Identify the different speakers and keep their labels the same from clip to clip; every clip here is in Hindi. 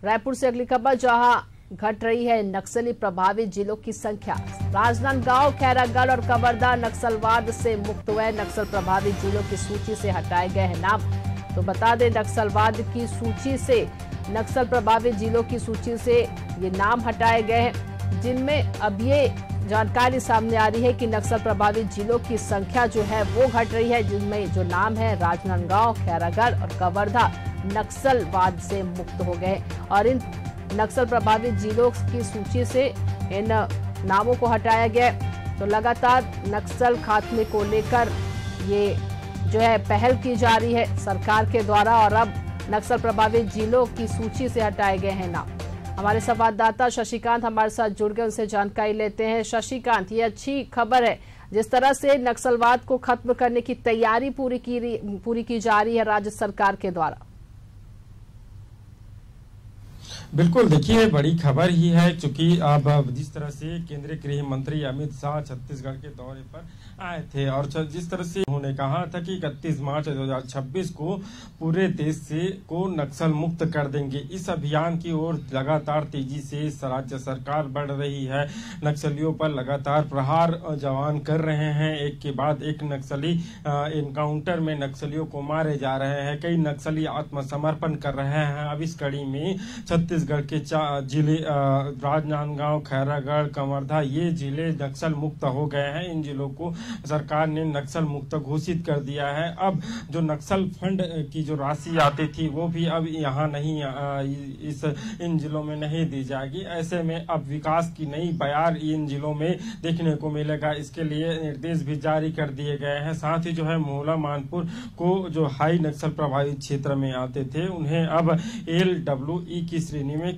Speaker 1: रायपुर से अगली खबर, जहां घट रही है नक्सली प्रभावित जिलों की संख्या। राजनांदगांव, खैरागढ़ और कवर्धा नक्सलवाद से मुक्त हुए। नक्सल प्रभावित जिलों की सूची से हटाए गए हैं नाम। तो बता दें, नक्सलवाद की सूची से, नक्सल प्रभावित जिलों की सूची से ये नाम हटाए गए हैं, जिनमें अब ये जानकारी सामने आ रही है कि नक्सल प्रभावित जिलों की संख्या जो है वो घट रही है, जिनमें जो नाम है राजनांदगांव, खैरागढ़ और कवर्धा नक्सलवाद से मुक्त हो गए। और इन नक्सल प्रभावित जिलों की सूची से इन नामों को हटाया गया। तो लगातार नक्सल खात्मे को लेकर ये जो है पहल की जा रही है सरकार के द्वारा, और अब नक्सल प्रभावित जिलों की सूची से हटाए गए हैं नाम। हमारे संवाददाता शशिकांत हमारे साथ जुड़ गए, उनसे जानकारी लेते हैं। शशिकांत, ये अच्छी खबर है जिस तरह से नक्सलवाद को खत्म करने की तैयारी पूरी की जा रही है राज्य सरकार के द्वारा।
Speaker 2: बिल्कुल, देखिए बड़ी खबर ही है, क्योंकि अब जिस तरह से केंद्रीय गृह मंत्री अमित शाह छत्तीसगढ़ के दौरे पर आए थे और जिस तरह से उन्होंने कहा था कि 31 मार्च 2026 को पूरे देश को नक्सल मुक्त कर देंगे। इस अभियान की ओर लगातार तेजी से राज्य सरकार बढ़ रही है। नक्सलियों पर लगातार प्रहार जवान कर रहे हैं, एक के बाद एक नक्सली एनकाउंटर में नक्सलियों को मारे जा रहे हैं। कई नक्सली आत्मसमर्पण कर रहे हैं। अब इस कड़ी में छत्तीसगढ़ के जिले राजनांदगांव, खैरागढ़, कवर्धा, ये जिले नक्सल मुक्त हो गए हैं। इन जिलों को सरकार ने नक्सल मुक्त घोषित कर दिया है। अब जो नक्सल फंड की जो राशि आती थी वो भी अब यहाँ नहीं, इन जिलों में नहीं दी जाएगी। ऐसे में अब विकास की नई बयार इन जिलों में देखने को मिलेगा। इसके लिए निर्देश भी जारी कर दिए गए हैं। साथ ही जो है मोहला, मानपुर को जो हाई नक्सल प्रभावित क्षेत्र में आते थे उन्हें अब LWE की श्रेणी में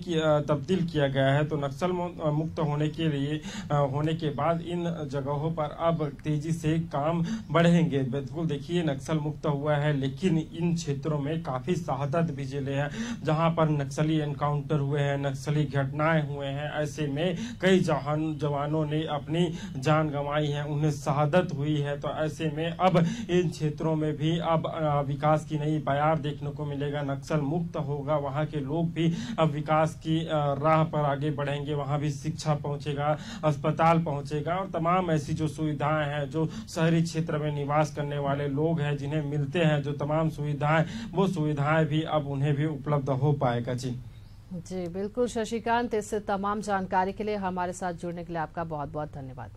Speaker 2: तब्दील किया गया है। तो नक्सल मुक्त होने के बाद इन जगहों पर अब तेजी से काम बढ़ेंगे। बिल्कुल, देखिए नक्सल मुक्त हुआ है, लेकिन इन क्षेत्रों में काफी शहादत भी जिले हैं जहां पर नक्सली एनकाउंटर हुए हैं, नक्सली घटनाएं हुए हैं। ऐसे में कई जवानों ने अपनी जान गंवाई है, उन्हें शहादत हुई है। तो ऐसे में अब इन क्षेत्रों में भी अब विकास की नई बयार देखने को मिलेगा। नक्सल मुक्त होगा, वहां के लोग भी अब विकास की राह पर आगे बढ़ेंगे। वहां भी शिक्षा पहुंचेगा, अस्पताल पहुंचेगा और तमाम ऐसी जो सुविधाएं हैं, जो शहरी क्षेत्र में निवास करने वाले लोग हैं जिन्हें मिलते हैं जो तमाम सुविधाएं, वो सुविधाएं भी अब उन्हें भी उपलब्ध हो पाएगा।
Speaker 1: जी बिल्कुल शशिकांत, इस तमाम जानकारी के लिए हमारे साथ जुड़ने के लिए आपका बहुत बहुत धन्यवाद।